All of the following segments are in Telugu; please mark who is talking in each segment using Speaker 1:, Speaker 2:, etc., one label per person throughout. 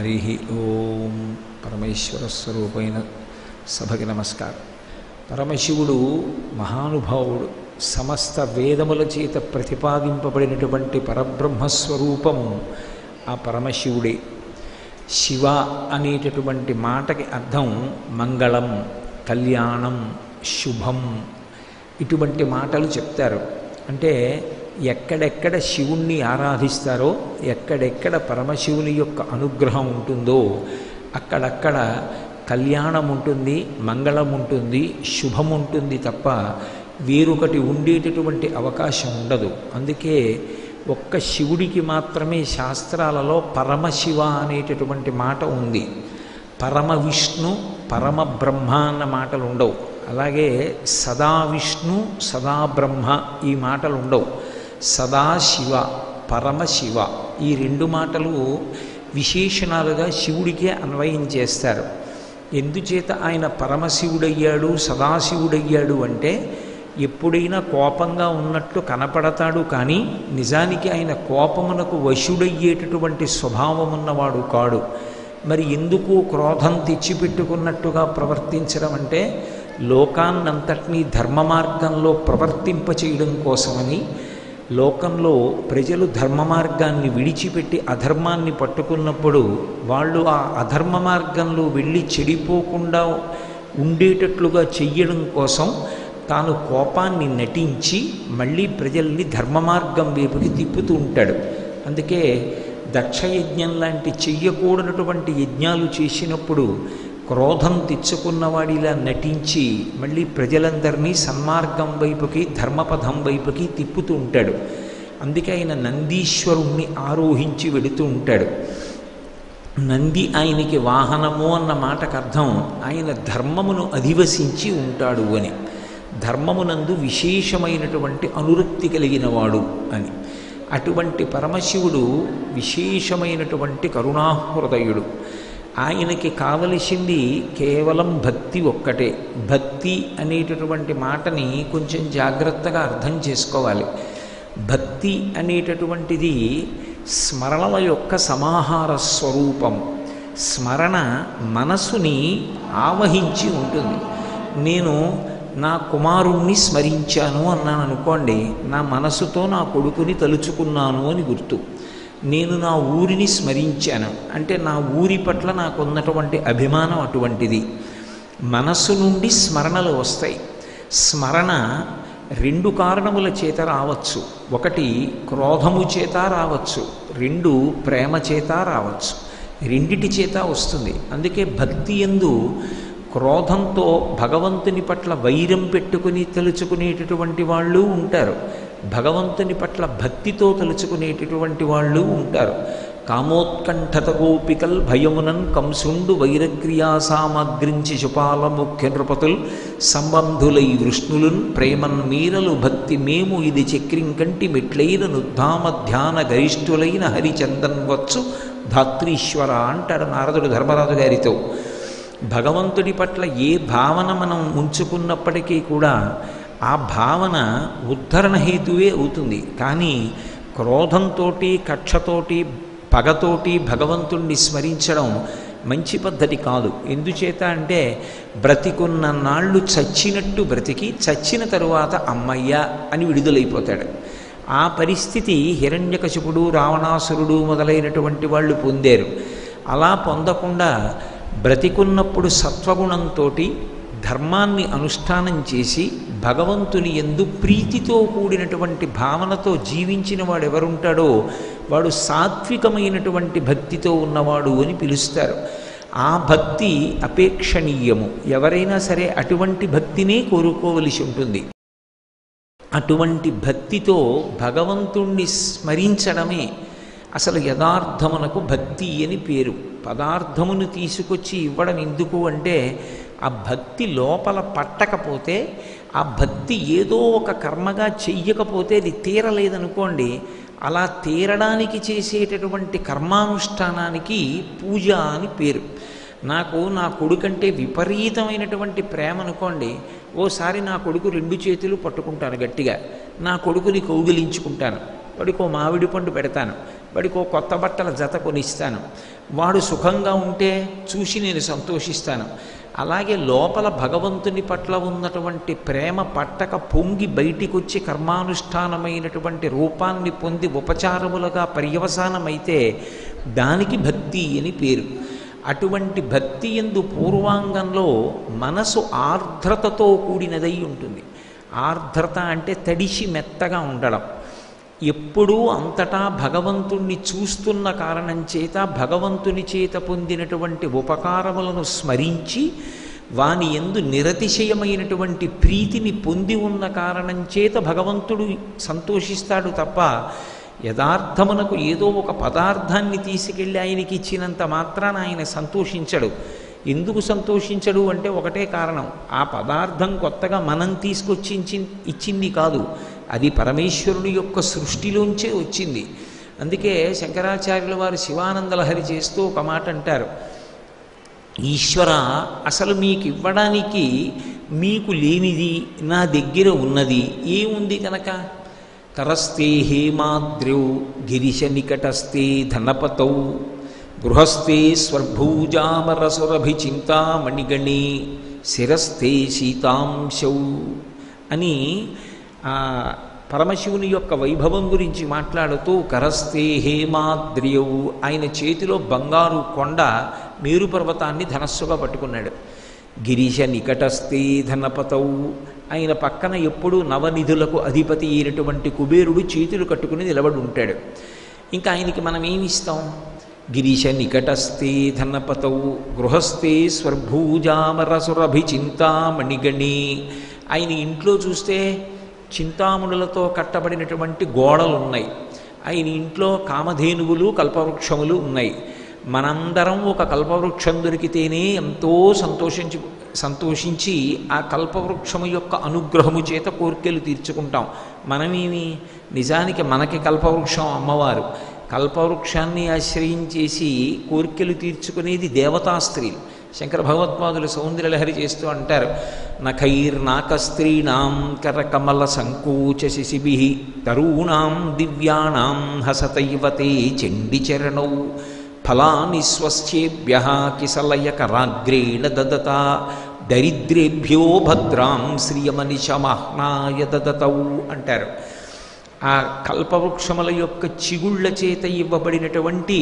Speaker 1: హరి ఓం. పరమేశ్వర స్వరూపైన సభకి నమస్కారం. పరమశివుడు మహానుభావుడు. సమస్త వేదముల చేత ప్రతిపాదింపబడినటువంటి పరబ్రహ్మస్వరూపము ఆ పరమశివుడే. శివ అనేటటువంటి మాటకి అర్థం మంగళం, కళ్యాణం, శుభం, ఇటువంటి మాటలు చెప్తారు. అంటే ఎక్కడెక్కడ శివుణ్ణి ఆరాధిస్తారో, ఎక్కడెక్కడ పరమశివుని యొక్క అనుగ్రహం ఉంటుందో అక్కడక్కడ కళ్యాణం ఉంటుంది, మంగళం ఉంటుంది, శుభం ఉంటుంది తప్ప వేరొకటి ఉండేటటువంటి అవకాశం ఉండదు. అందుకే ఒక్క శివుడికి మాత్రమే శాస్త్రాలలో పరమశివ అనేటటువంటి మాట ఉంది. పరమ విష్ణు, పరమ బ్రహ్మ అన్న మాటలు ఉండవు. అలాగే సదా విష్ణు, సదా బ్రహ్మ ఈ మాటలు ఉండవు. సదాశివ, పరమశివ ఈ రెండు మాటలు విశేషణాలుగా శివుడికే అన్వయం చేస్తారు. ఎందుచేత ఆయన పరమశివుడయ్యాడు, సదాశివుడయ్యాడు అంటే ఎప్పుడైనా కోపంగా ఉన్నట్టు కనపడతాడు, కానీ నిజానికి ఆయన కోపమునకు వశుడయ్యేటటువంటి స్వభావం ఉన్నవాడు కాడు. మరి ఎందుకు క్రోధం తెచ్చిపెట్టుకున్నట్టుగా ప్రవర్తించడం అంటే లోకాన్నంతటినీ ధర్మ మార్గంలో ప్రవర్తింపచేయడం కోసమని. లోకంలో ప్రజలు ధర్మ మార్గాన్ని విడిచిపెట్టి అధర్మాన్ని పట్టుకున్నప్పుడు వాళ్ళు ఆ అధర్మ మార్గంలో వెళ్ళి చెడిపోకుండా ఉండేటట్లుగా చెయ్యడం కోసం తాను కోపాన్ని నటించి మళ్ళీ ప్రజల్ని ధర్మ మార్గం వైపుకి తిప్పుతూ ఉంటాడు. అందుకే దక్షయజ్ఞం లాంటి చెయ్యకూడనటువంటి యజ్ఞాలు చేసినప్పుడు క్రోధం తెచ్చుకున్నవాడిలా నటించి మళ్ళీ ప్రజలందరినీ సన్మార్గం వైపుకి, ధర్మపథం వైపుకి తిప్పుతూ ఉంటాడు. అందుకే ఆయన నందీశ్వరుణ్ణి ఆరోహించి వెడుతూ ఉంటాడు. నంది ఆయనకి వాహనము అన్న మాటకు అర్థం ఆయన ధర్మమును అధివసించి ఉంటాడు అని. ధర్మమునందు విశేషమైనటువంటి అనురక్తి కలిగినవాడు అని. అటువంటి పరమశివుడు విశేషమైనటువంటి కరుణాహృదయుడు. ఆయనకి కావలసింది కేవలం భక్తి ఒక్కటే. భక్తి అనేటటువంటి మాటని కొంచెం జాగ్రత్తగా అర్థం చేసుకోవాలి. భక్తి అనేటటువంటిది స్మరణల యొక్క సమాహార స్వరూపం. స్మరణ మనసుని ఆవహించి ఉంటుంది. నేను నా కుమారుణ్ణి స్మరించాను అన్నాను అనుకోండి, నా మనసుతో నా కొడుకుని తలుచుకున్నాను అని గుర్తు. నేను నా ఊరిని స్మరించాను అంటే నా ఊరి పట్ల నాకున్నటువంటి అభిమానం అటువంటిది. మనస్సు నుండి స్మరణలు వస్తాయి. స్మరణ రెండు కారణముల చేత రావచ్చు. ఒకటి క్రోధము చేత రావచ్చు, రెండు ప్రేమ చేత రావచ్చు. రెండిటి చేత వస్తుంది. అందుకే భక్తి యందు క్రోధంతో భగవంతుని పట్ల వైరం పెట్టుకుని తలుచుకునేటటువంటి వాళ్ళు ఉంటారు, భగవంతుని పట్ల భక్తితో తలుచుకునేటటువంటి వాళ్ళు ఉంటారు. కామోత్కంఠత గోపికల్ భయమునన్ కంసుండు వైరక్రియా సామగ్రించి శుపాల ముఖ్య నృపతుల్ సంబంధులై వృష్ణులున్ ప్రేమన్ మీరలు భక్తి మేము ఇది చక్రింకంటి మెట్లైన నుద్ధామ ధ్యాన గరిష్ఠులైన హరిచందన్ వచ్చు ధాత్రీశ్వర అంటాడు నారదుడు ధర్మరాజు గారితో. భగవంతుడి పట్ల ఏ భావన మనం ఉంచుకున్నప్పటికీ కూడా ఆ భావన ఉద్ధరణ హేతువే అవుతుంది. కానీ క్రోధంతో, కక్షతోటి, పగతోటి భగవంతుణ్ణి స్మరించడం మంచి పద్ధతి కాదు. ఎందుచేత అంటే బ్రతికున్న నాళ్ళు చచ్చినట్టు బ్రతికి చచ్చిన తరువాత అమ్మయ్య అని విడుదలైపోతాడు. ఆ పరిస్థితి హిరణ్యకశిపుడు, రావణాసురుడు మొదలైనటువంటి వాళ్ళు పొందారు. అలా పొందకుండా బ్రతికున్నప్పుడు సత్వగుణంతో ధర్మాన్ని అనుష్ఠానం చేసి భగవంతుని యందు ప్రీతితో కూడినటువంటి భావనతో జీవించిన వాడు ఎవరుంటాడో వాడు సాత్వికమైనటువంటి భక్తితో ఉన్నవాడు అని పిలుస్తారు. ఆ భక్తి అపేక్షణీయము. ఎవరైనా సరే అటువంటి భక్తినే కోరుకోవలసి ఉంటుంది. అటువంటి భక్తితో భగవంతుణ్ణి స్మరించడమే అసలు యథార్థమునకు భక్తి అని పేరు. పదార్థమును తీసుకొచ్చి ఇవ్వడం ఎందుకు అంటే ఆ భక్తి లోపల పట్టకపోతే, ఆ భక్తి ఏదో ఒక కర్మగా చెయ్యకపోతే అది తీరలేదనుకోండి, అలా తీరడానికి చేసేటటువంటి కర్మానుష్ఠానానికి పూజ అని పేరు. నాకు నా కొడుకంటే విపరీతమైనటువంటి ప్రేమ అనుకోండి, ఓసారి నా కొడుకు రెండు చేతులు పట్టుకుంటాను గట్టిగా, నా కొడుకుని కౌగిలించుకుంటాను, వాడికో మామిడి పండు పెడతాను, వాడికో కొత్త బట్టల జత కొనిస్తాను, వాడు సుఖంగా ఉంటే చూసి నేను సంతోషిస్తాను. అలాగే లోపల భగవంతుని పట్ల ఉన్నటువంటి ప్రేమ పట్టక పొంగి బయటికి వచ్చి కర్మానుష్ఠానమైనటువంటి రూపాన్ని పొంది ఉపచారములుగా పర్యవసానమైతే దానికి భక్తి అని పేరు. అటువంటి భక్తి యందు పూర్వాంగంలో మనసు ఆర్ద్రతతో కూడినదై ఉంటుంది. ఆర్ద్రత అంటే తడిసి మెత్తగా ఉండడం. ఎప్పుడూ అంతటా భగవంతుణ్ణి చూస్తున్న కారణం చేత భగవంతుని చేత పొందినటువంటి ఉపకారములను స్మరించి వాని యందు నిరతిశయమైనటువంటి ప్రీతిని పొంది ఉన్న కారణం చేత భగవంతుడు సంతోషిస్తాడు తప్ప యథార్థమునకు ఏదో ఒక పదార్థాన్ని తీసుకెళ్ళి ఆయనకి ఇచ్చినంత మాత్రాన ఆయన సంతోషించడు. ఎందుకు సంతోషించడు అంటే ఒకటే కారణం, ఆ పదార్థం కొత్తగా మనం తీసుకొచ్చి ఇచ్చింది కాదు, అది పరమేశ్వరుని యొక్క సృష్టిలోంచే వచ్చింది. అందుకే శంకరాచార్యుల వారు శివానందలహరి చేస్తూ ఒక మాట అంటారు, ఈశ్వర అసలు మీకు ఇవ్వడానికి మీకు లేనిది నా దగ్గర ఉన్నది ఏముంది కనుక? కరస్తే హేమాద్ర్యౌ గిరిశ నికటస్తే ధనపతౌ గృహస్థే స్వర్భూజామరసురభిచింతామణిగణే శిరస్థే శీతాంశౌ అని పరమశివుని యొక్క వైభవం గురించి మాట్లాడుతూ కరస్తే హేమాద్ర్యౌ, ఆయన చేతిలో బంగారు కొండ మేరు పర్వతాన్ని ధనస్సుగా పట్టుకున్నాడు. గిరీశ నికటస్థే ధనపతౌ, ఆయన పక్కన ఎప్పుడూ నవనిధులకు అధిపతి అయినటువంటి కుబేరుడు చేతులు కట్టుకుని నిలబడి ఉంటాడు. ఇంకా ఆయనకి మనం ఏమిస్తాం? గిరీశ నికటస్థే ధనపతౌ గృహస్థే స్వర్భూజామరసురభిచింతామణిగణే. ఆయన ఇంట్లో చూస్తే చింతామణులతో కట్టబడినటువంటి గోడలు ఉన్నాయి. ఆయన ఇంట్లో కామధేనువులు కల్పవృక్షములు ఉన్నాయి. మనందరం ఒక కల్పవృక్షం దొరికితేనే ఎంతో సంతోషించి ఆ కల్పవృక్షము యొక్క అనుగ్రహము చేత కోర్కెలు తీర్చుకుంటాం. మనమేమి, నిజానికి మనకి కల్పవృక్షం అమ్మవారు. కల్పవృక్షాన్ని ఆశ్రయించేసి కోర్కెలు తీర్చుకునేది దేవతా స్త్రీలు. శంకర భగవత్పాదులు సౌందర్యలహరి చేస్తూ అంటారు, నఖైర్నాకస్త్రీణాం కరకమల సంకోచ శిశిభి తరూణాం దివ్యానాం హసతైవతే చండిచరణౌ ఫలాని స్వశ్చేభ్యః కిసలయకరాగ్రేణ దదత దరిద్రేభ్యో భద్రాం శ్రియమనిశమహ్నాయ దదతౌ అంటారు. ఆ కల్పవృక్షముల యొక్క చిగుళ్ల చేత ఇవ్వబడినటువంటి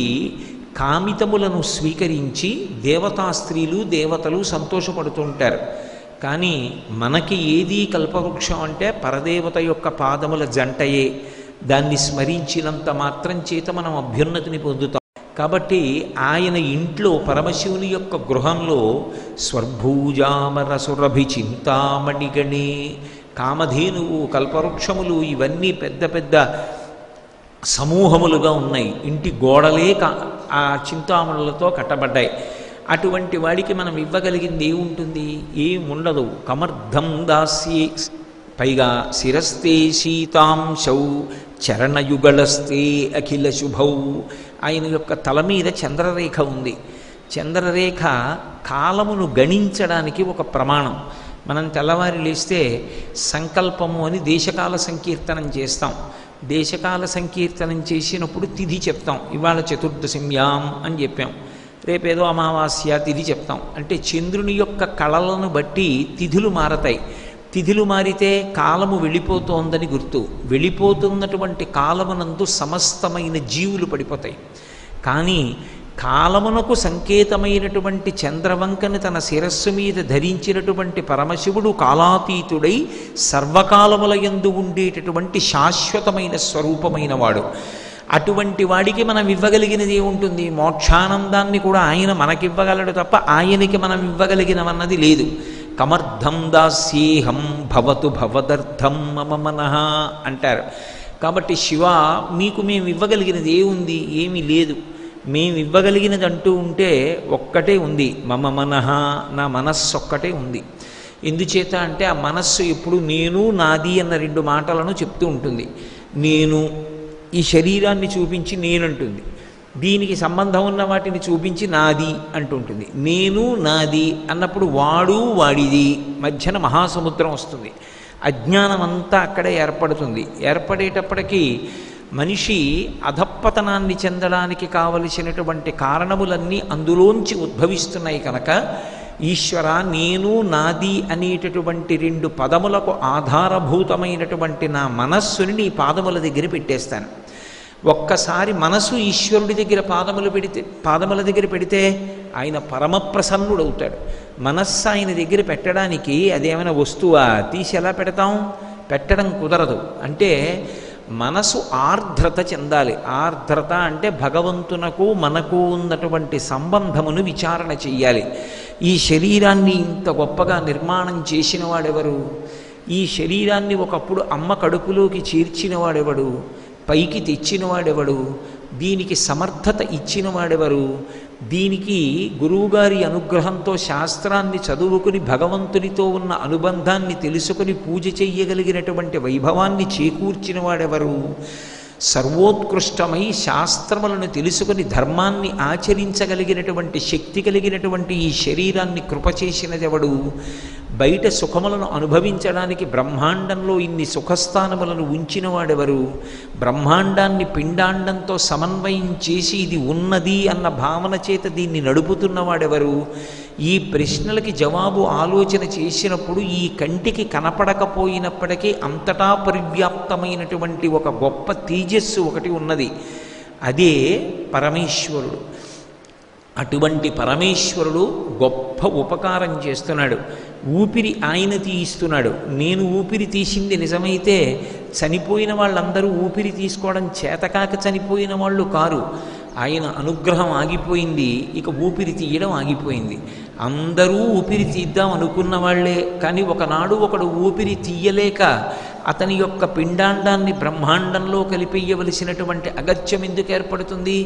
Speaker 1: కామితములను స్వీకరించి దేవతా స్త్రీలు దేవతలు సంతోషపడుతుంటారు. కానీ మనకి ఏది కల్పవృక్షం అంటే పరదేవత యొక్క పాదముల జంటయే. దాన్ని స్మరించినంత మాత్రం చేత మనం అభ్యున్నతిని పొందుతాం. కాబట్టి ఆయన ఇంట్లో పరమశివుని యొక్క గృహంలో స్వర్భూజామరసురభిచింతామణిగణే, కామధేనువు కల్పవృక్షములు ఇవన్నీ పెద్ద పెద్ద సమూహములుగా ఉన్నాయి. ఇంటి గోడలే ఆ చింతామణులతో కట్టబడ్డాయి. అటువంటి వాడికి మనం ఇవ్వగలిగింది ఏముంటుంది? ఏముండదు. కమర్థం దాస్యే, పైగా శిరస్తే శీతాంశౌ చరణయుగళస్తే అఖిల శుభౌ. ఆయన యొక్క తల మీద చంద్రరేఖ ఉంది. చంద్రరేఖ కాలమును గణించడానికి ఒక ప్రమాణం. మనం తెల్లవారి లేస్తే సంకల్పము అని దేశకాల సంకీర్తనం చేస్తాం. దేశకాల సంకీర్తనం చేసినప్పుడు తిథి చెప్తాం. ఇవాళ చతుర్దశిమ్యాం అని చెప్పాం, రేపేదో అమావాస్య తిథి చెప్తాం. అంటే చంద్రుని యొక్క కళలను బట్టి తిథులు మారతాయి. తిథులు మారితే కాలము వెళ్ళిపోతోందని గుర్తు. వెళ్ళిపోతున్నటువంటి కాలమునందు సమస్తమైన జీవులు పడిపోతాయి. కానీ కాలమునకు సంకేతమైనటువంటి చంద్రవంకని తన శిరస్సు మీద ధరించినటువంటి పరమశివుడు కాలాతీతుడై సర్వకాలముల యందు ఉండేటటువంటి శాశ్వతమైన స్వరూపమైన వాడు. అటువంటి వాడికి మనం ఇవ్వగలిగినది ఏముంటుంది? మోక్షానందాన్ని కూడా ఆయన మనకివ్వగలడు తప్ప ఆయనకి మనం ఇవ్వగలిగినవన్నది లేదు. కమర్థం దాస్యేహం భవతు భవదర్థం మమ మనః అంటారు. కాబట్టి శివ, మీకు మేము ఇవ్వగలిగినది ఏముంది? ఏమీ లేదు. మేము ఇవ్వగలిగినది అంటూ ఉంటే ఒక్కటే ఉంది, మమ మనః, నా మనస్సు ఒక్కటే ఉంది. ఎందుచేత అంటే ఆ మనస్సు ఎప్పుడు నేను నాది అన్న రెండు మాటలను చెప్తూ ఉంటుంది. నేను ఈ శరీరాన్ని చూపించి నేనంటుంది, దీనికి సంబంధం ఉన్న వాటిని చూపించి నాది అంటుంటుంది. నేను నాది అన్నప్పుడు వాడు వాడిది మధ్యన మహాసముద్రం వస్తుంది. అజ్ఞానం అంతా అక్కడే ఏర్పడుతుంది. ఏర్పడేటప్పటికీ మనిషి అధప్పతనాన్ని చెందడానికి కావలసినటువంటి కారణములన్నీ అందులోంచి ఉద్భవిస్తున్నాయి కనుక ఈశ్వర నేను నాది అనేటటువంటి రెండు పదములకు ఆధారభూతమైనటువంటి నా మనస్సుని నీ పాదముల దగ్గర పెట్టేస్తాను. ఒక్కసారి మనసు ఈశ్వరుడి దగ్గర పాదముల దగ్గర పెడితే ఆయన పరమప్రసన్నుడవుతాడు. మనస్సు ఆయన దగ్గర పెట్టడానికి అదేమైనా వస్తువా? తీసి ఎలా పెడతాం? పెట్టడం కుదరదు. అంటే మనసు ఆర్ద్రత చెందాలి. ఆర్ద్రత అంటే భగవంతునకు మనకు ఉన్నటువంటి సంబంధమును విచారణ చెయ్యాలి. ఈ శరీరాన్ని ఇంత గొప్పగా నిర్మాణం చేసిన వాడెవరు? ఈ శరీరాన్ని ఒకప్పుడు అమ్మ కడుపులోకి చేర్చిన వాడెవడు? పైకి తెచ్చినవాడెవడు? దీనికి సమర్థత ఇచ్చినవాడెవరు? దీనికి గురువుగారి అనుగ్రహంతో శాస్త్రాన్ని చదువుకుని భగవంతునితో ఉన్న అనుబంధాన్ని తెలుసుకుని పూజ చెయ్యగలిగినటువంటి వైభవాన్ని చేకూర్చిన వాడెవరు? సర్వోత్కృష్టమై శాస్త్రములను తెలుసుకుని ధర్మాన్ని ఆచరించగలిగినటువంటి శక్తి కలిగినటువంటి ఈ శరీరాన్ని కృప చేసినదెవడు? బయట సుఖములను అనుభవించడానికి బ్రహ్మాండంలో ఇన్ని సుఖస్థానములను ఉంచిన వాడెవరు? బ్రహ్మాండాన్ని పిండాండంతో సమన్వయం చేసి ఇది ఉన్నది అన్న భావన చేత దీన్ని నడుపుతున్నవాడెవరు? ఈ ప్రశ్నలకి జవాబు ఆలోచన చేసినప్పుడు ఈ కంటికి కనపడకపోయినప్పటికీ అంతటా పరివ్యాప్తమైనటువంటి ఒక గొప్ప తేజస్సు ఒకటి ఉన్నది. అదే పరమేశ్వరుడు. అటువంటి పరమేశ్వరుడు గొప్ప ఉపకారం చేస్తున్నాడు. ఊపిరి ఆయన తీయిస్తున్నాడు. నేను ఊపిరి తీసింది నిజమైతే చనిపోయిన వాళ్ళందరూ ఊపిరి తీసుకోవడం చేతకాక చనిపోయిన వాళ్ళు కారు. ఆయన అనుగ్రహం ఆగిపోయింది, ఇక ఊపిరి తీయడం ఆగిపోయింది. అందరూ ఊపిరి తీద్దాం అనుకున్న వాళ్లే, కానీ ఒకనాడు ఒకడు ఊపిరి తీయలేక అతని యొక్క పిండాండాన్ని బ్రహ్మాండంలో కలిపేయవలసినటువంటి అగత్యం ఎందుకు ఏర్పడుతుంది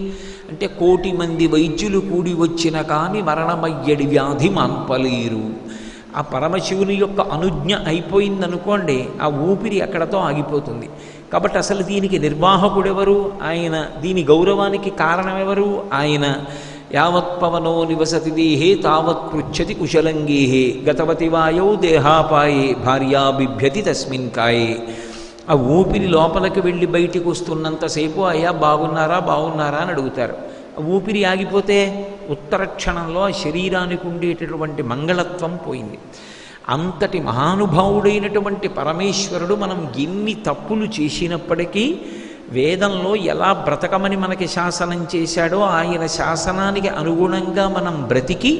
Speaker 1: అంటే 1,000,000 మంది వైద్యులు కూడి వచ్చిన కానీ మరణమయ్యడి వ్యాధి మాన్పలేరు. ఆ పరమశివుని యొక్క అనుజ్ఞ అయిపోయిందనుకోండి, ఆ ఊపిరి అక్కడతో ఆగిపోతుంది. కాబట్టి అసలు దీనికి నిర్వాహకుడెవరు? ఆయన. దీని గౌరవానికి కారణమెవరు? ఆయన. యావత్ పవనో నివసతి దేహే తావత్ పృచ్చతి కుశలంగేహే గతవతి వాయౌ దేహాపాయే భార్యా బిభ్యతి తస్మిన్ కాయే. ఆ ఊపిరి లోపలికి వెళ్ళి బయటికి వస్తున్నంతసేపు అయ్యా బాగున్నారా బాగున్నారా అని అడుగుతారు. ఆ ఊపిరి ఆగిపోతే ఉత్తర క్షణంలో ఆ శరీరానికి ఉండేటటువంటి మంగళత్వం పోయింది. అంతటి మహానుభావుడైనటువంటి పరమేశ్వరుడు మనం ఎన్ని తప్పులు చేసినప్పటికీ వేదంలో ఎలా బ్రతకమని మనకి శాసనం చేశాడో ఆయన శాసనానికి అనుగుణంగా మనం బ్రతికి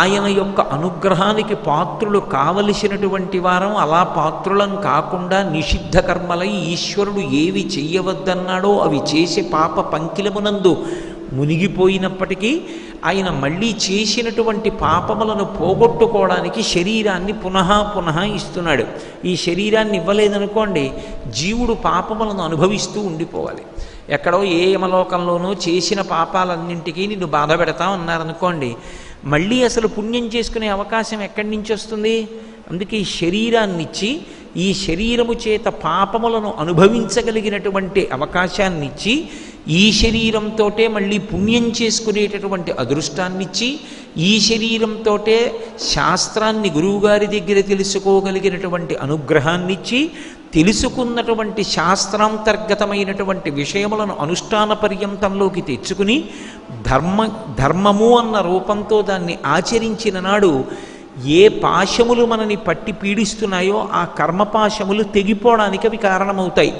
Speaker 1: ఆయన యొక్క అనుగ్రహానికి పాత్రులు కావలసినటువంటి వారం. అలా పాత్రులం కాకుండా నిషిద్ధ కర్మలై ఈశ్వరుడు ఏవి చెయ్యవద్దన్నాడో అవి చేసి పాప పంకిలమునందు మునిగిపోయినప్పటికీ ఆయన మళ్ళీ చేసినటువంటి పాపములను పోగొట్టుకోవడానికి శరీరాన్ని పునః పునః ఇస్తున్నాడు. ఈ శరీరాన్ని ఇవ్వలేదనుకోండి, జీవుడు పాపములను అనుభవిస్తూ ఉండిపోవాలి. ఎక్కడో ఏ యమలోకంలోనూ చేసిన పాపాలన్నింటికీ నిన్ను బాధ పెడతా ఉన్నారనుకోండి, మళ్ళీ అసలు పుణ్యం చేసుకునే అవకాశం ఎక్కడి నుంచి వస్తుంది? అందుకే ఈ శరీరాన్నిచ్చి ఈ శరీరము చేత పాపములను అనుభవించగలిగినటువంటి అవకాశాన్నిచ్చి ఈ శరీరంతో మళ్ళీ పుణ్యం చేసుకునేటటువంటి అదృష్టాన్నిచ్చి ఈ శరీరంతో శాస్త్రాన్ని గురువుగారి దగ్గర తెలుసుకోగలిగినటువంటి అనుగ్రహాన్నిచ్చి తెలుసుకున్నటువంటి శాస్త్రాంతర్గతమైనటువంటి విషయములను అనుష్ఠాన పర్యంతంలోకి తెచ్చుకుని ధర్మము అన్న రూపంతో దాన్ని ఆచరించిన నాడు ఏ పాశములు మనని పట్టి పీడిస్తున్నాయో ఆ కర్మపాశములు తెగిపోవడానికి అవి కారణమవుతాయి.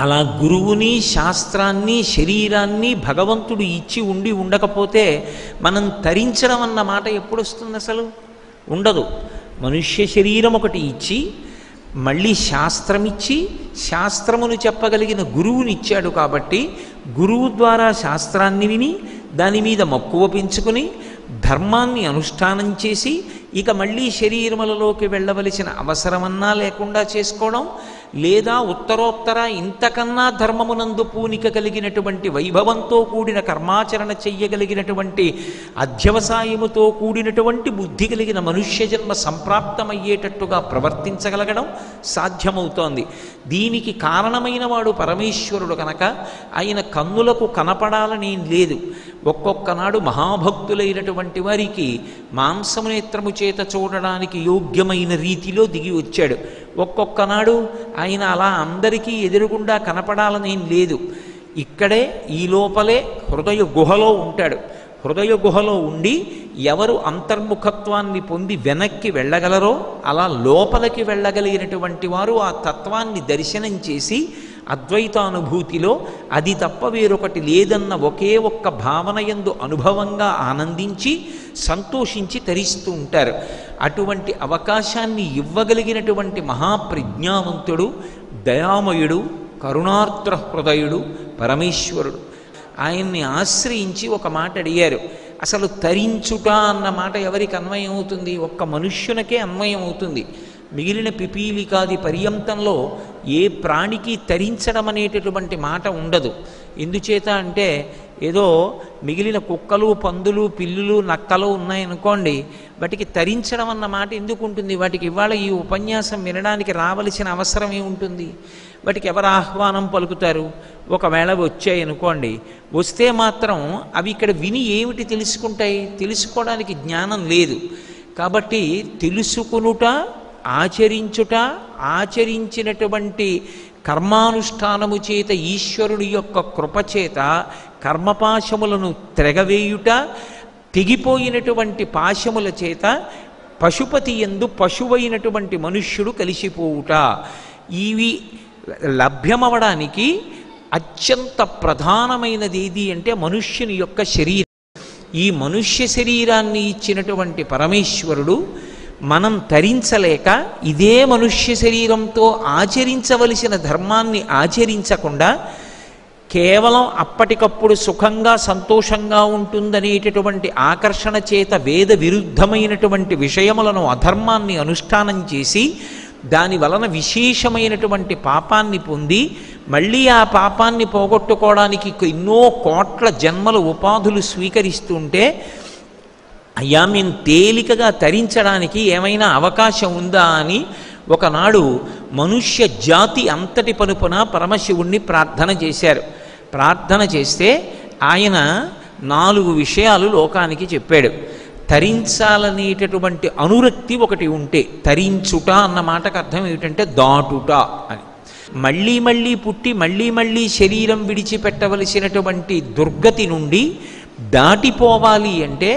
Speaker 1: అలా గురువుని శాస్త్రాన్ని శరీరాన్ని భగవంతుడు ఇచ్చి ఉండి ఉండకపోతే మనం తరించడం అన్న మాట ఎప్పుడు వస్తుంది? అసలు ఉండదు. మనుష్య శరీరం ఒకటి ఇచ్చి మళ్ళీ శాస్త్రమిచ్చి శాస్త్రమును చెప్పగలిగిన గురువునిచ్చాడు కాబట్టి గురువు ద్వారా శాస్త్రాన్ని విని దాని మీద మక్కువ పెంచుకుని ధర్మాన్ని అనుష్ఠానం చేసి ఇక మళ్ళీ శరీరములలోకి వెళ్ళవలసిన అవసరమన్నా లేకుండా చేసుకోవడం, లేదా ఉత్తరోత్తర ఇంతకన్నా ధర్మమునందు పూనిక కలిగినటువంటి వైభవంతో కూడిన కర్మాచరణ చెయ్యగలిగినటువంటి అధ్యవసాయముతో కూడినటువంటి బుద్ధి కలిగిన మనుష్య జన్మ సంప్రాప్తమయ్యేటట్టుగా ప్రవర్తించగలగడం సాధ్యమవుతోంది. దీనికి కారణమైన వాడు పరమేశ్వరుడు కనుక ఆయన కన్నులకు కనపడాలని లేదు. ఒక్కొక్క నాడు మహాభక్తులైనటువంటి వారికి మాంసమునేత్రము చేత చూడడానికి యోగ్యమైన రీతిలో దిగి వచ్చాడు. ఒక్కొక్క నాడు ఆయన అలా అందరికీ ఎదురుగుండా కనపడాలనేం లేదు. ఇక్కడే ఈ లోపలే హృదయ గుహలో ఉంటాడు. హృదయ గుహలో ఉండి ఎవరు అంతర్ముఖత్వాన్ని పొంది వెనక్కి వెళ్ళగలరో అలా లోపలికి వెళ్ళగలిగినటువంటి వారు ఆ తత్వాన్ని దర్శనం చేసి అద్వైతానుభూతిలో అది తప్ప వేరొకటి లేదన్న ఒకే ఒక్క భావన యందు అనుభవంగా ఆనందించి సంతోషించి తరిస్తూ ఉంటారు. అటువంటి అవకాశాన్ని ఇవ్వగలిగినటువంటి మహాప్రజ్ఞావంతుడు, దయామయుడు, కరుణార్ద్ర హృదయుడు పరమేశ్వరుడు. ఆయన్ని ఆశ్రయించి ఒక మాట అడిగారు. అసలు తరించుట అన్న మాట ఎవరికి అన్వయం అవుతుంది? ఒక్క మనుష్యునికే అన్వయం అవుతుంది. మిగిలిన పిపీలికాది పర్యంతంలో ఏ ప్రాణికి తరించడం అనేటటువంటి మాట ఉండదు. ఎందుచేత అంటే ఏదో మిగిలిన కుక్కలు, పందులు, పిల్లులు, నక్కలు ఉన్నాయనుకోండి, వాటికి తరించడం అన్న మాట ఎందుకు ఉంటుంది? వాటికి ఇవాళ ఈ ఉపన్యాసం వినడానికి రావలసిన అవసరం ఏముంటుంది? వాటికి ఎవరు ఆహ్వానం పలుకుతారు? ఒకవేళ వచ్చాయి అనుకోండి, వస్తే మాత్రం అవి ఇక్కడ విని ఏమిటి తెలుసుకుంటాయి? తెలుసుకోవడానికి జ్ఞానం లేదు. కాబట్టి తెలుసుకునుట, ఆచరించుట, ఆచరించినటువంటి కర్మానుష్ఠానము చేత ఈశ్వరుని యొక్క కృపచేత కర్మపాశములను త్రెగవేయుట, తెగిపోయినటువంటి పాశముల చేత పశుపతి యందు పశువైనటువంటి మనుష్యుడు కలిసిపోవుట, ఇవి లభ్యమవడానికి అత్యంత ప్రధానమైనది ఏది అంటే మనుష్యుని యొక్క శరీరం. ఈ మనుష్య శరీరాన్ని ఇచ్చినటువంటి పరమేశ్వరుడు మనం తరించలేక ఇదే మనుష్య శరీరంతో ఆచరించవలసిన ధర్మాన్ని ఆచరించకుండా కేవలం అప్పటికప్పుడు సుఖంగా సంతోషంగా ఉంటుందనేటటువంటి ఆకర్షణ చేత వేద విరుద్ధమైనటువంటి విషయములను, అధర్మాన్ని అనుష్ఠానం చేసి దాని వలన విశేషమైనటువంటి పాపాన్ని పొంది మళ్ళీ ఆ పాపాన్ని పోగొట్టుకోవడానికి ఎన్నో కోట్ల జన్మల ఉపాధులు స్వీకరిస్తుంటే, అయ్యా మేము తేలికగా తరించడానికి ఏమైనా అవకాశం ఉందా అని ఒకనాడు మనుష్య జాతి అంతటి పనుపున పరమశివుణ్ణి ప్రార్థన చేశారు. ప్రార్థన చేస్తే ఆయన 4 విషయాలు లోకానికి చెప్పాడు. తరించాలనేటటువంటి అనురక్తి ఒకటి ఉంటే, తరించుట అన్న మాటకు అర్థం ఏమిటంటే దాటుట అని. మళ్ళీ మళ్ళీ పుట్టి మళ్ళీ మళ్ళీ శరీరం విడిచిపెట్టవలసినటువంటి దుర్గతి నుండి దాటిపోవాలి అంటే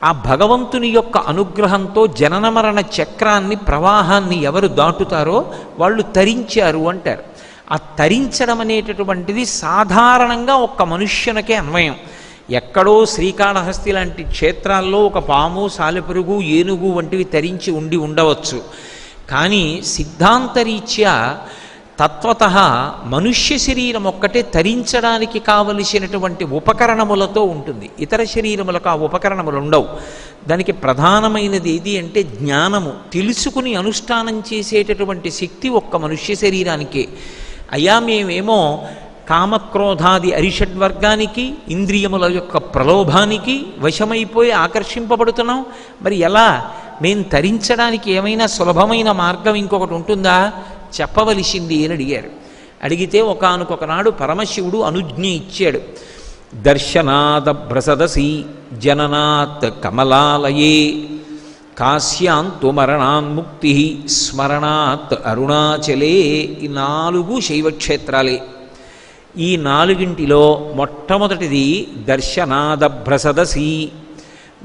Speaker 1: ఆ భగవంతుని యొక్క అనుగ్రహంతో జనన మరణ చక్రాన్ని, ప్రవాహాన్ని ఎవరు దాటుతారో వాళ్ళు తరించారు అంటారు. ఆ తరించడం అనేటటువంటిది సాధారణంగా ఒక్క మనుష్యునికే అన్వయం. ఎక్కడో శ్రీకాళహస్తి లాంటి క్షేత్రాల్లో ఒక పాము, సాలెపురుగు, ఏనుగు వంటివి తరించి ఉండవచ్చు. కానీ సిద్ధాంతరీత్యా తత్వత మనుష్య శరీరం ఒక్కటే తరించడానికి కావలసినటువంటి ఉపకరణములతో ఉంటుంది. ఇతర శరీరములకు ఆ ఉపకరణములు ఉండవు. దానికి ప్రధానమైనది ఏది అంటే జ్ఞానము, తెలుసుకుని అనుష్ఠానం చేసేటటువంటి శక్తి ఒక్క మనుష్య శరీరానికే. అయ్యా మేమేమో కామక్రోధాది అరిషడ్వర్గానికి, ఇంద్రియముల యొక్క ప్రలోభానికి వశమైపోయి ఆకర్షింపబడుతున్నాం. మరి ఎలా? మేము తరించడానికి ఏమైనా సులభమైన మార్గం ఇంకొకటి ఉంటుందా? చెప్పవలసింది అని అడిగారు. అడిగితే ఒకానొకనాడు పరమశివుడు అనుజ్ఞ ఇచ్చాడు. దర్శనాదభ్రసదసి జననాత్ కమలాలయే కాశ్యాంతు మరణాన్ముక్తి స్మరణాత్ అరుణాచలే. ఈ 4 శైవక్షేత్రాలే. ఈ 4 మొట్టమొదటిది దర్శనాదభ్రసదసి.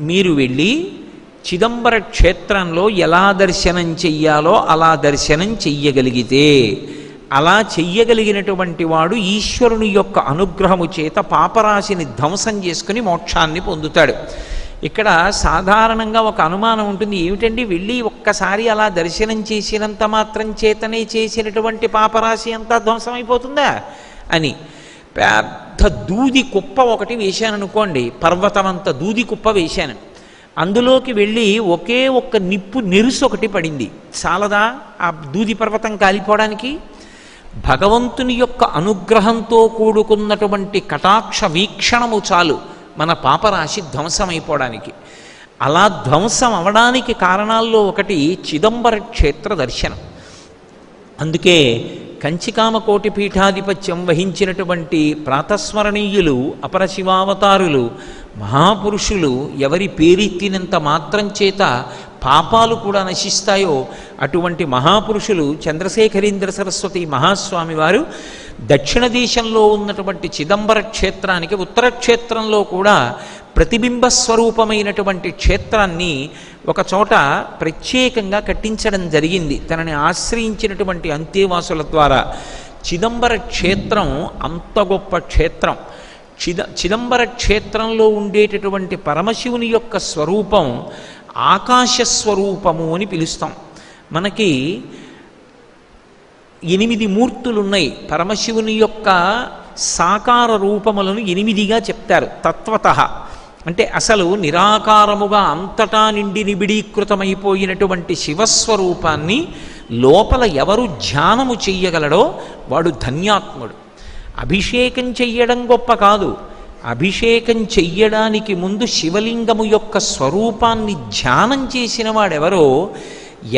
Speaker 1: మీరు వెళ్ళి చిదంబర క్షేత్రంలో ఎలా దర్శనం చెయ్యాలో అలా దర్శనం చెయ్యగలిగితే, అలా చెయ్యగలిగినటువంటి వాడు ఈశ్వరుని యొక్క అనుగ్రహము చేత పాపరాశిని ధ్వంసం చేసుకుని మోక్షాన్ని పొందుతాడు. ఇక్కడ సాధారణంగా ఒక అనుమానం ఉంటుంది. ఏమిటండి, వెళ్ళి ఒక్కసారి అలా దర్శనం చేసినంత మాత్రం చేతనే చేసినటువంటి పాపరాశి అంతా ధ్వంసమైపోతుందా అని. పెద్ద దూది కుప్ప ఒకటి వేశాను అనుకోండి, పర్వతమంత దూది కుప్ప వేశాను. అందులోకి వెళ్ళి ఒకే ఒక్క నిప్పు నెరుసు ఒకటి పడింది, చాలదా ఆ దూది పర్వతం కాలిపోవడానికి? భగవంతుని యొక్క అనుగ్రహంతో కూడుకున్నటువంటి కటాక్ష వీక్షణము చాలు మన పాపరాశి ధ్వంసమైపోవడానికి. అలా ధ్వంసం అవడానికి కారణాల్లో ఒకటి చిదంబర క్షేత్ర దర్శనం. అందుకే కంచికామకోటి పీఠాధిపత్యం వహించినటువంటి ప్రాతస్మరణీయులు, అపరశివావతారులు, మహాపురుషులు ఎవరి పేరెత్తినంత మాత్రం చేత పాపాలు కూడా నశిస్తాయో అటువంటి మహాపురుషులు చంద్రశేఖరేంద్ర సరస్వతి మహాస్వామి వారు దక్షిణ దేశంలో ఉన్నటువంటి చిదంబర క్షేత్రానికి ఉత్తర క్షేత్రంలో కూడా ప్రతిబింబ స్వరూపమైనటువంటి క్షేత్రాన్ని ఒక చోట ప్రత్యేకంగా కట్టించడం జరిగింది తనని ఆశ్రయించినటువంటి అంతేవాసుల ద్వారా. చిదంబర క్షేత్రం అంత గొప్ప క్షేత్రం. చిదంబర క్షేత్రంలో ఉండేటటువంటి పరమశివుని యొక్క స్వరూపం ఆకాశ స్వరూపము అని పిలుస్తాం. మనకి 8 మూర్తులున్నాయి. పరమశివుని యొక్క సాకార రూపములను 8గా చెప్తారు తత్వతః. అంటే అసలు నిరాకారముగా అంతటా నిండి నిబిడీకృతమైపోయినటువంటి శివస్వరూపాన్ని లోపల ఎవరు ధ్యానము చెయ్యగలడో వాడు ధన్యాత్ముడు. అభిషేకం చెయ్యడం గొప్ప కాదు, అభిషేకం చెయ్యడానికి ముందు శివలింగము యొక్క స్వరూపాన్ని ధ్యానం చేసిన వాడెవరో,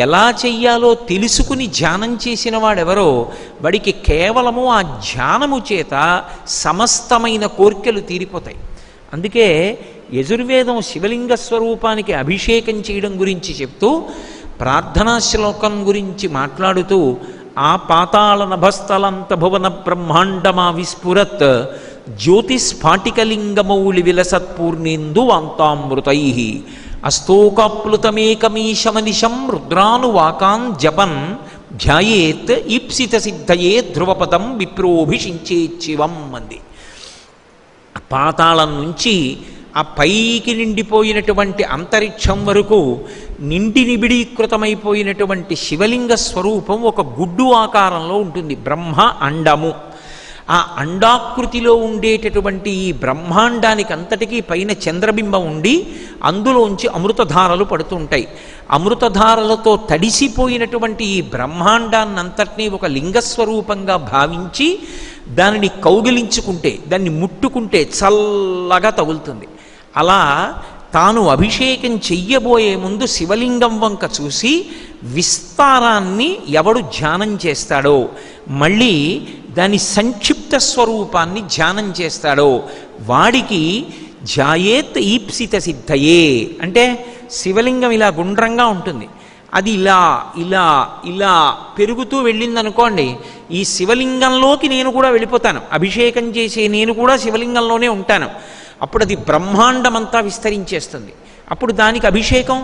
Speaker 1: ఎలా చెయ్యాలో తెలుసుకుని ధ్యానం చేసిన వాడెవరో వాడికి కేవలము ఆ ధ్యానము చేత సమస్తమైన కోర్కెలు తీరిపోతాయి. అందుకే యజుర్వేదం శివలింగ స్వరూపానికి అభిషేకం చేయడం గురించి చెప్తూ ప్రార్థనా శ్లోకం గురించి మాట్లాడుతూ ఆ పాతాళ నభస్థలంత భువన బ్రహ్మాండమా విస్ఫురత్ జ్యోతిస్ఫాటికలింగమౌళి విలసత్పూర్ణేందు వాంతామృతై అస్తోకాప్లుతమేకమీశమనిశం రుద్రానువాకాన్ జపన్ ధ్యాయేత్ ఈప్సిత సిద్ధయే ధ్రువపదం విప్రోభిషించేచ్చివం అంది. పాతాళం నుంచి ఆ పైకి నిండిపోయినటువంటి అంతరిక్షం వరకు నిండి నిబిడీకృతమైపోయినటువంటి శివలింగ స్వరూపం ఒక గుడ్డు ఆకారంలో ఉంటుంది. బ్రహ్మ అండము. ఆ అండాకృతిలో ఉండేటటువంటి ఈ బ్రహ్మాండానికి అంతటికీ పైన చంద్రబింబం ఉండి అందులోంచి అమృతధారలు పడుతుంటాయి. అమృతధారలతో తడిసిపోయినటువంటి ఈ బ్రహ్మాండాన్నంతటినీ ఒక లింగస్వరూపంగా భావించి దానిని కౌగిలించుకుంటే, దాన్ని ముట్టుకుంటే చల్లగా తగులుతుంది. అలా తాను అభిషేకం చెయ్యబోయే ముందు శివలింగం వంక చూసి విస్తారాన్ని ఎవడు ధ్యానం చేస్తాడో, మళ్ళీ దాని సంక్షిప్త స్వరూపాన్ని ధ్యానం చేస్తాడో వాడికి ధ్యాయేత్ ఈప్సిత సిద్ధయే. అంటే శివలింగం ఇలా గుండ్రంగా ఉంటుంది, అది ఇలా ఇలా ఇలా పెరుగుతూ వెళ్ళిందనుకోండి, ఈ శివలింగంలోకి నేను కూడా వెళ్ళిపోతాను, అభిషేకం చేసే నేను కూడా శివలింగంలోనే ఉంటాను. అప్పుడు అది బ్రహ్మాండమంతా విస్తరించేస్తుంది. అప్పుడు దానికి అభిషేకం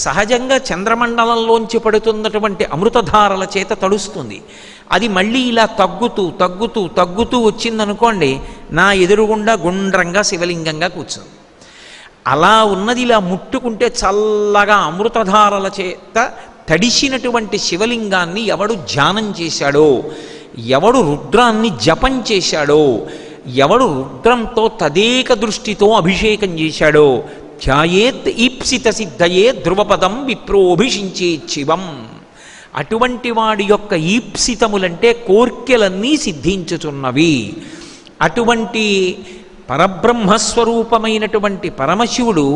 Speaker 1: సహజంగా చంద్రమండలంలోంచి పడుతున్నటువంటి అమృతధారల చేత తడుస్తుంది. అది మళ్ళీ ఇలా తగ్గుతూ తగ్గుతూ తగ్గుతూ వచ్చిందనుకోండి, నా ఎదురుగుండా గుండ్రంగా శివలింగంగా కూర్చుంది. అలా ఉన్నది ఇలా ముట్టుకుంటే చల్లగా అమృతధారల చేత తడిసినటువంటి శివలింగాన్ని ఎవడు ధ్యానం చేశాడో, ఎవడు రుద్రాన్ని జపం చేశాడో, ఎవడు రుద్రంతో తదేక దృష్టితో అభిషేకం చేశాడో ధ్యాయేత్ ఈప్సిత సిద్ధయే ధ్రువపదం విప్రోభిషించే శివం. అటువంటి వాడి యొక్క ఈప్సితములంటే కోర్కెలన్నీ సిద్ధించుచున్నవి. అటువంటి పరబ్రహ్మస్వరూపమైనటువంటి పరమశివుడు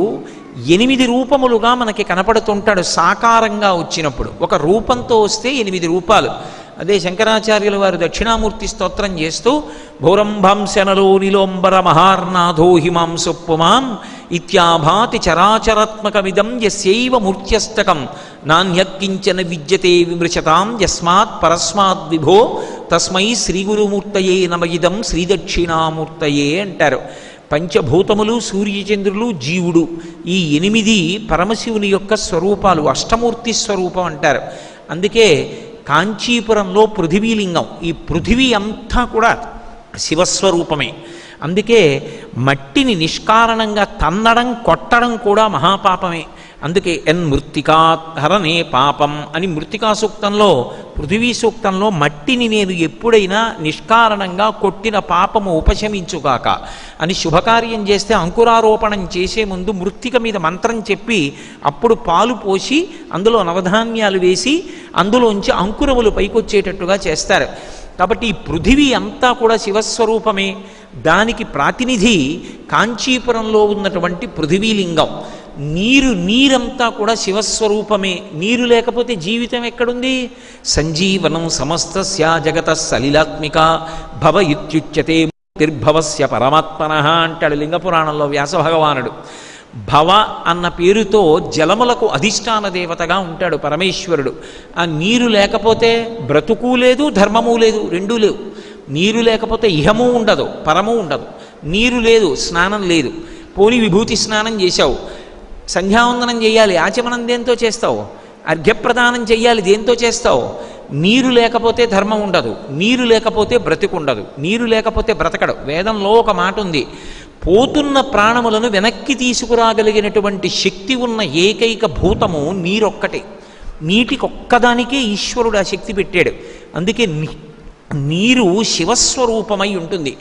Speaker 1: 8 రూపములుగా మనకి కనపడుతుంటాడు. సాకారంగా వచ్చినప్పుడు ఒక రూపంతో వస్తే 8 రూపాలు. అదే శంకరాచార్యుల వారు దక్షిణామూర్తి స్తోత్రం చేస్తూ భౌరంభంశనలో నిలోంబర మహార్నాథో హిమాంసు పుమాన్ ఇత్యాభాతి చరాచరాత్మకమిదం యస్యైవ మూర్త్యస్తకం నాణ్యకించన విద్యతే విమృశతాం యస్మాత్ పరస్మాద్ విభో తస్మై శ్రీగురుమూర్తయే నమయిదం శ్రీదక్షిణామూర్తయే అంటారు. పంచభూతములు, సూర్యచంద్రులు, జీవుడు, ఈ 8 పరమశివుని యొక్క స్వరూపాలు, అష్టమూర్తి స్వరూపం అంటారు. అందుకే కాంచీపురంలో పృథివీలింగం, ఈ పృథివీ అంతా కూడా శివస్వరూపమే. అందుకే మట్టిని నిష్కారణంగా తన్నడం, కొట్టడం కూడా మహాపాపమే. అందుకే మృత్తికాహరణే పాపం అని మృత్తికా సూక్తంలో, పృథివీ సూక్తంలో మట్టిని నేను ఎప్పుడైనా నిష్కారణంగా కొట్టిన పాపము ఉపశమించుగాక అని శుభకార్యం చేస్తే అంకురారోపణం చేసే ముందు మృత్తిక మీద మంత్రం చెప్పి అప్పుడు పాలు పోసి అందులో నవధాన్యాలు వేసి అందులోంచి అంకురములు పైకొచ్చేటట్టుగా చేస్తారు. కాబట్టి ఈ పృథివీ అంతా కూడా శివస్వరూపమే. దానికి ప్రాతినిధి కాంచీపురంలో ఉన్నటువంటి పృథివీలింగం. నీరంతా కూడా శివస్వరూపమే. నీరు లేకపోతే జీవితం ఎక్కడుంది? సంజీవనం సమస్తస్య జగత సలిలాత్మిక భవ ఇత్యుచ్యతే ముక్తిర్భవస్య పరమాత్మనః అంటాడు లింగపురాణంలో వ్యాస భగవానుడు. భవ అన్న పేరుతో జలములకు అధిష్టాన దేవతగా ఉంటాడు పరమేశ్వరుడు. ఆ నీరు లేకపోతే బ్రతుకు లేదు, ధర్మము లేదు, రెండూ లేవు. నీరు లేకపోతే ఇహము ఉండదు, పరము ఉండదు. నీరు లేదు, స్నానం లేదు. పోని విభూతి స్నానం చేశావు, సంధ్యావందనం చేయాలి, ఆచమనం దేంతో చేస్తావు? అర్ఘ్యప్రదానం చెయ్యాలి, దేంతో చేస్తావు? నీరు లేకపోతే ధర్మం ఉండదు, నీరు లేకపోతే బ్రతికుండదు, నీరు లేకపోతే బ్రతకడు. వేదంలో ఒక మాట ఉంది, పోతున్న ప్రాణములను వెనక్కి తీసుకురాగలిగినటువంటి శక్తి ఉన్న ఏకైక భూతము నీరొక్కటే. నీటికొక్కదానికే ఈశ్వరుడు ఆ శక్తి పెట్టాడు. అందుకే నీరు శివస్వరూపమై ఉంటుంది.